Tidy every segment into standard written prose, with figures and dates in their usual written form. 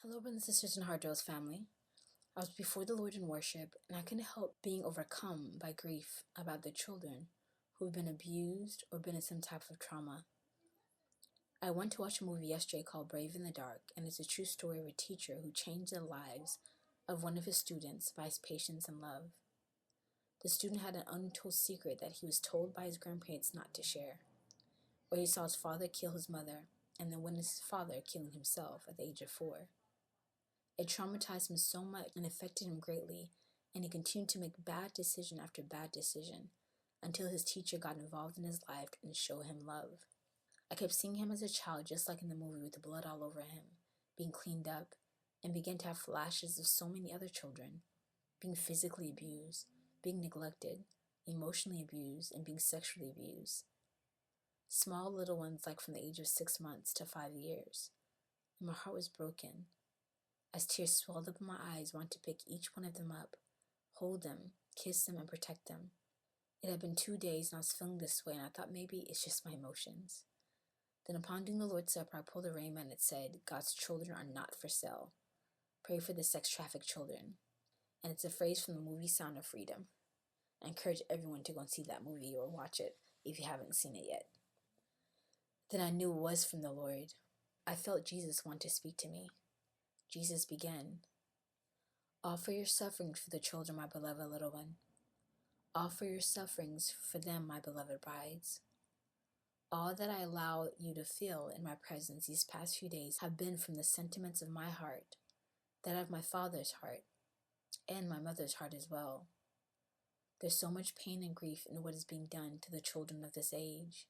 Hello, brothers and sisters and Hard Drills family. I was before the Lord in worship, and I couldn't help being overcome by grief about the children who have been abused or been in some type of trauma. I went to watch a movie yesterday called Brave in the Dark, and it's a true story of a teacher who changed the lives of one of his students by his patience and love. The student had an untold secret that he was told by his grandparents not to share, where he saw his father kill his mother and then witnessed his father killing himself at the age of 4. It traumatized him so much and affected him greatly, and he continued to make bad decision after bad decision until his teacher got involved in his life and showed him love. I kept seeing him as a child just like in the movie with the blood all over him, being cleaned up, and began to have flashes of so many other children, being physically abused, being neglected, emotionally abused, and being sexually abused. Small little ones like from the age of 6 months to 5 years. And my heart was broken. As tears swelled up in my eyes, I wanted to pick each one of them up, hold them, kiss them, and protect them. It had been 2 days and I was feeling this way, and I thought maybe it's just my emotions. Then upon doing the Lord's Supper, I pulled a rhema and it said, God's children are not for sale. Pray for the sex-trafficked children. And it's a phrase from the movie Sound of Freedom. I encourage everyone to go and see that movie or watch it if you haven't seen it yet. Then I knew it was from the Lord. I felt Jesus want to speak to me. Jesus began, Offer your sufferings for the children, my beloved little one. Offer your sufferings for them, my beloved brides. All that I allow you to feel in my presence these past few days have been from the sentiments of my heart, that of my father's heart, and my mother's heart as well. There's so much pain and grief in what is being done to the children of this age.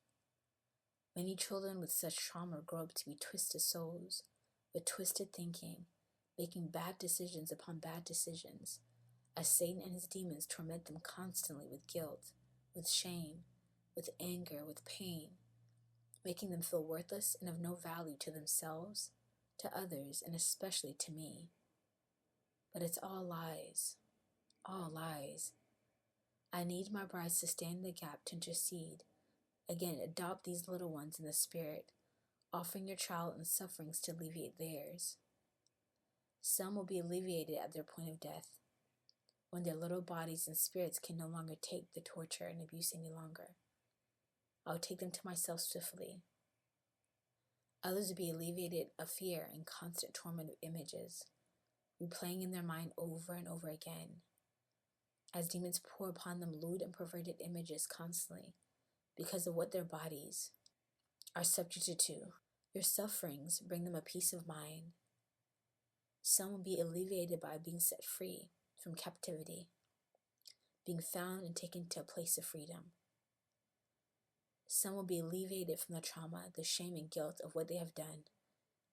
Many children with such trauma grow up to be twisted souls, with twisted thinking, making bad decisions upon bad decisions, as Satan and his demons torment them constantly with guilt, with shame, with anger, with pain, making them feel worthless and of no value to themselves, to others, and especially to me. But it's all lies, all lies. I need my brides to stand in the gap to intercede. Again, adopt these little ones in the spirit, offering your child and sufferings to alleviate theirs. Some will be alleviated at their point of death, when their little bodies and spirits can no longer take the torture and abuse any longer. I will take them to myself swiftly. Others will be alleviated of fear and constant torment of images, replaying in their mind over and over again, as demons pour upon them lewd and perverted images constantly, because of what their bodies are subjected to. Your sufferings bring them a peace of mind. Some will be alleviated by being set free from captivity, being found and taken to a place of freedom. Some will be alleviated from the trauma, the shame and guilt of what they have done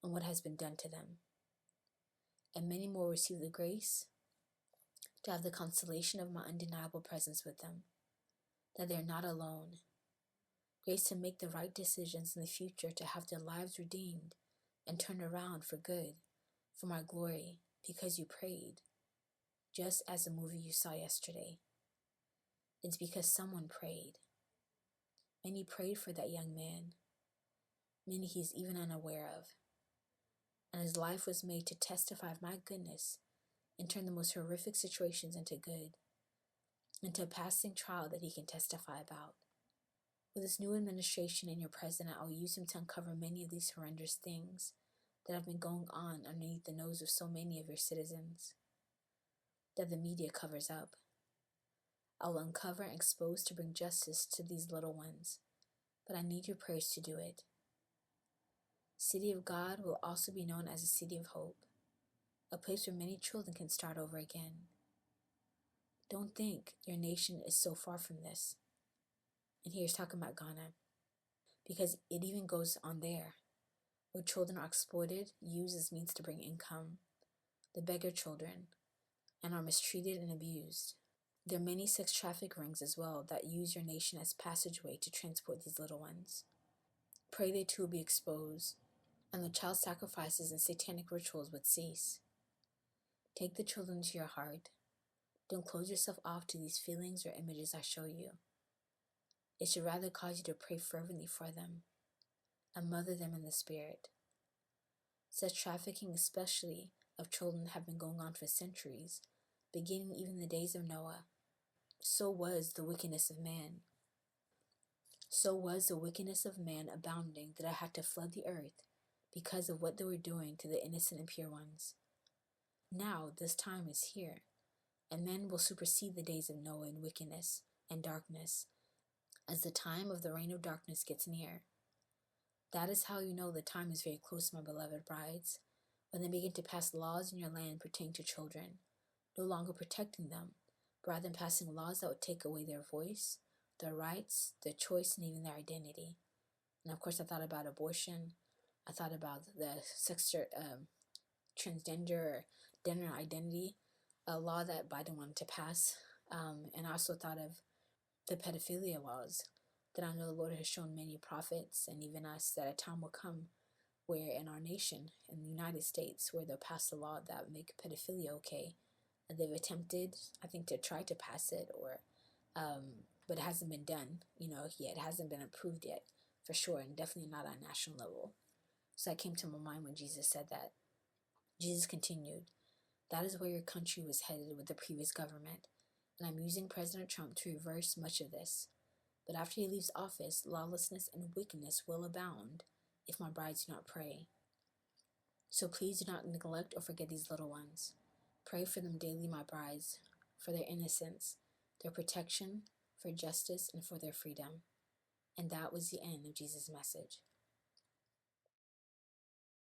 and what has been done to them. And many more receive the grace to have the consolation of my undeniable presence with them, that they are not alone. Grace to make the right decisions in the future, to have their lives redeemed and turned around for good, for my glory, because you prayed, just as the movie you saw yesterday. It's because someone prayed. Many prayed for that young man, many he's even unaware of. And his life was made to testify of my goodness and turn the most horrific situations into good, into a passing trial that he can testify about. With this new administration and your president, I will use him to uncover many of these horrendous things that have been going on underneath the nose of so many of your citizens, that the media covers up. I will uncover and expose to bring justice to these little ones, but I need your prayers to do it. City of God will also be known as a city of hope, a place where many children can start over again. Don't think your nation is so far from this. And here's talking about Ghana, because it even goes on there, where children are exploited, used as means to bring income, the beggar children, and are mistreated and abused. There are many sex traffic rings as well that use your nation as passageway to transport these little ones. Pray they too will be exposed, and the child sacrifices and satanic rituals would cease. Take the children to your heart. Don't close yourself off to these feelings or images I show you. It should rather cause you to pray fervently for them and mother them in the spirit. Such trafficking, especially of children, have been going on for centuries, beginning even the days of Noah. So was the wickedness of man. So was the wickedness of man abounding that I had to flood the earth because of what they were doing to the innocent and pure ones. Now this time is here, and men will supersede the days of Noah in wickedness and darkness, as the time of the reign of darkness gets near. That is how you know the time is very close, my beloved brides, when they begin to pass laws in your land pertaining to children, no longer protecting them, but rather than passing laws that would take away their voice, their rights, their choice, and even their identity. And of course, I thought about abortion. I thought about the transgender or gender identity, a law that Biden wanted to pass. And I also thought of the pedophilia laws that I know the Lord has shown many prophets and even us that a time will come where in our nation, in the United States, where they'll pass a law that would make pedophilia okay. And they've attempted, I think, to try to pass it, but it hasn't been done, yet. It hasn't been approved yet, for sure, and definitely not on a national level. So that came to my mind when Jesus said that. Jesus continued, that is where your country was headed with the previous government, and I'm using President Trump to reverse much of this. But after he leaves office, lawlessness and wickedness will abound if my brides do not pray. So please do not neglect or forget these little ones. Pray for them daily, my brides, for their innocence, their protection, for justice, and for their freedom. And that was the end of Jesus' message.